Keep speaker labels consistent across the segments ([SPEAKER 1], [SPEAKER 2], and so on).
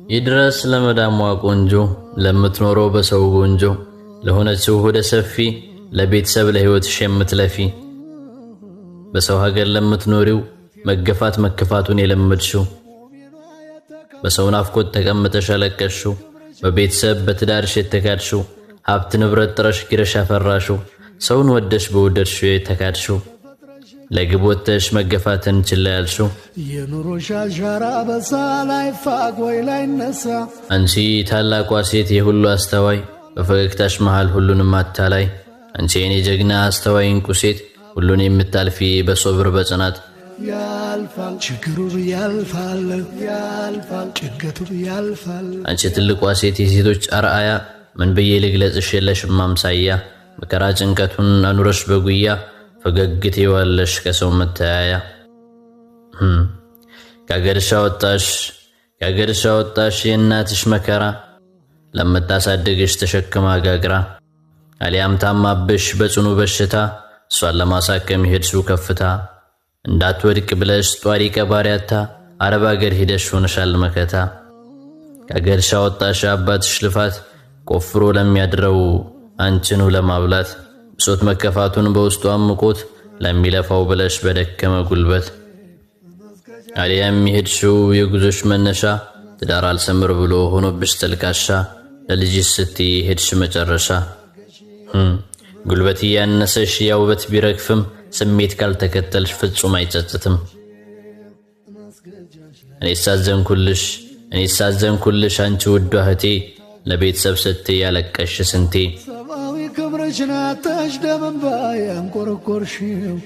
[SPEAKER 1] ይድረስ ለመዳሟ ቆንጆ ለምትኖረው በሰው ጎንጆ ለሆነችው ሆደ ሰፊ ለቤተሰብ ለህይወትሽ የምትለፊ በሰው ሀገር ለምትኖሪው መገፋት መከፋቱን የለመድሽው በሰው ናፍቆት ተቀምጠሽ አለቀሽው በቤተሰብ በትዳርሽ የተካድሽው ሀብት ንብረት ጥረሽ ግረሽ ያፈራሽው ሰውን ወደሽ በወደድሽው የተካድሽው ለግቦትሽ መገፋትን ችላ ያልሽው
[SPEAKER 2] የኑሮሽ አሻራ በሳላይ ፋቅ ወይ ላይ ነሳ
[SPEAKER 1] አንቺ ታላቋ ሴት የሁሉ አስተዋይ በፈገግታሽ መሃል ሁሉንም አታላይ አንቺ የኔ ጀግና አስተዋይ እንቁ ሴት ሁሉን የምታልፊ በሶብር በጽናት
[SPEAKER 2] ያልፋል ችግሩ ያልፋል ያልፋል ጭንቀቱ ያልፋል
[SPEAKER 1] አንቺ ትልቋ ሴት የሴቶች አርአያ ምን ብዬ ልግለጽሽ የለሽም አምሳያ መከራ ጭንቀቱን አኑረሽ በጉያ ፈገግት ይዋለሽ ከሰው መተያያ ከአገርሽ አወጣሽ የእናትሽ መከራ ለምታሳድግሽ ተሸክማ ጋግራ አሊያም ታማብሽ በጽኑ በሽታ እሷን ለማሳከም ሄድሽው ከፍታ እንዳትወድቅ ብለሽ ጧሪ ቀባሪያታ አረብ አገር ሄደሽ ሆነሻል መከታ ከአገርሽ አወጣሽ አባትሽ ልፋት ቆፍሮ ለሚያድረው አንቺኑ ለማብላት ብሶት መከፋቱን በውስጡ አምቆት ለሚለፋው ብለሽ በደከመ ጉልበት አሊያም ሄድሽው የጉዞሽ መነሻ ትዳር አልሰምር ብሎ ሆኖብሽ ተልካሻ ለልጅሽ ስትይ ሄድሽ መጨረሻ ጉልበት ያነሰሽ ያውበት ቢረግፍም ስሜት ካልተከተልሽ ፍጹም አይጸጽትም እኔ ሳዘንኩልሽ አንቺ ውድ እህቴ ለቤተሰብ ስትይ ያለቀሽ ስንቴ
[SPEAKER 2] ሰማዊ ክብርሽን አጣሽ ደምንባ ያንቆረቆርሽው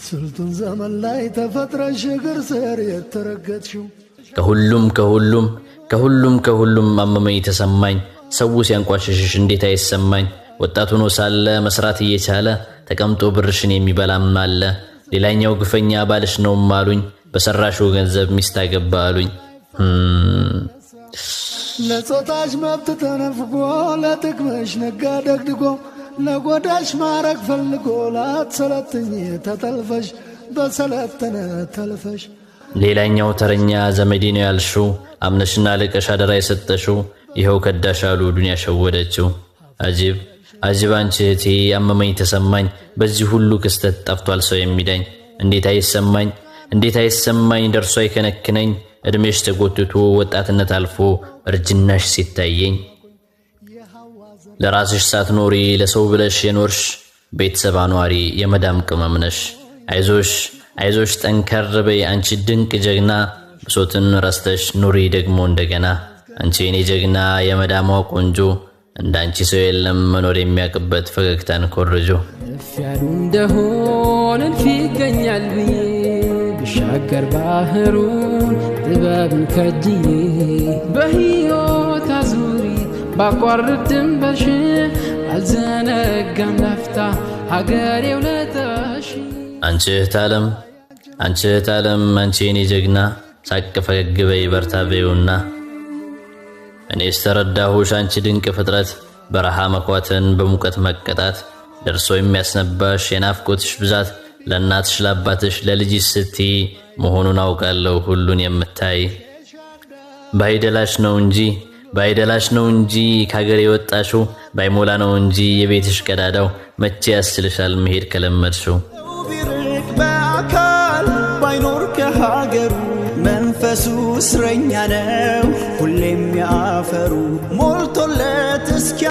[SPEAKER 2] ስልጡን ዘመን ላይ ተፈጥረሽ እግር ስር የተረገጥሽው
[SPEAKER 1] ከሁሉም አመመኝ ተሰማኝ ሰው ሲያንቋሽሽሽ እንዴት አይሰማኝ ወጣት ሆኖ ሳለ መስራት እየቻለ ተቀምጦ ብርሽን የሚበላም አለ ሌላኛው ግፈኛ ባልሽ ነው ማሉኝ በሰራሽው ገንዘብ ሚስት አገባ አሉኝ
[SPEAKER 2] ለጾታሽ መብት ተነፍጎ ለጥቅምሽ ነጋ ደግድጎ ለጎዳሽ ማረግ ፈልጎ ላትሰለጥኝ ተጠልፈሽ በሰለጠነ ተልፈሽ
[SPEAKER 1] ሌላኛው ተረኛ ዘመዴ ነው ያልሽው አምነሽና ልቀሽ አደራ የሰጠሽው ይኸው ከዳሽ አሉ ዱንያ ሸወደችው አጂብ አንቺ እህቴ አመመኝ ተሰማኝ በዚህ ሁሉ ክስተት ጠፍቷል ሰው የሚዳኝ እንዴት አይሰማኝ ደርሶ አይከነክነኝ እድሜሽ ተጎትቶ ወጣትነት አልፎ እርጅናሽ ሲታየኝ ለራስሽ ሳትኖሪ ለሰው ብለሽ የኖርሽ ቤተሰብ አኗሪ የመዳም ቅመም ነሽ አይዞሽ ጠንከር በይ አንቺ ድንቅ ጀግና ብሶትን ረስተሽ ኑሪ ደግሞ እንደገና አንቺ የኔ ጀግና የመዳሟ ቆንጆ እንዳንቺ ሰው የለም መኖር የሚያቅበት ፈገግታን ኮርጆ
[SPEAKER 3] ያሉ እንደሆነ ይገኛል ብዬ ብሻገር ባህሩን ጥበብን ከጅዬ በሕይወት አዙሪት ባቋርጥ ድንበርሽ አልዘነጋም ላፍታ ሀገሬ ውለታሽ
[SPEAKER 1] አንቺ እህት ዓለም አንቺ የኔ ጀግና ሳቅ ፈገግ በይ በርታ በይውና እኔስ ተረዳሁሽ አንቺ ድንቅ ፍጥረት በረሃ መኳተን በሙቀት መቀጣት ደርሶ የሚያስነባሽ የናፍቆትሽ ብዛት ለእናትሽ ለአባትሽ ለልጅሽ ስትይ መሆኑን አውቃለሁ ሁሉን የምታይ ባይደላሽ ነው እንጂ ከሀገር የወጣሽው ባይሞላ ነው እንጂ የቤትሽ ቀዳዳው መቼ ያስችልሻል መሄድ ከለመድሽው
[SPEAKER 4] ቢርቅ በአካል ባይኖር ከሀገሩ መንፈሱ እስረኛ ነው ሁሌም ያፈሩ ሞልቶለት እስኪ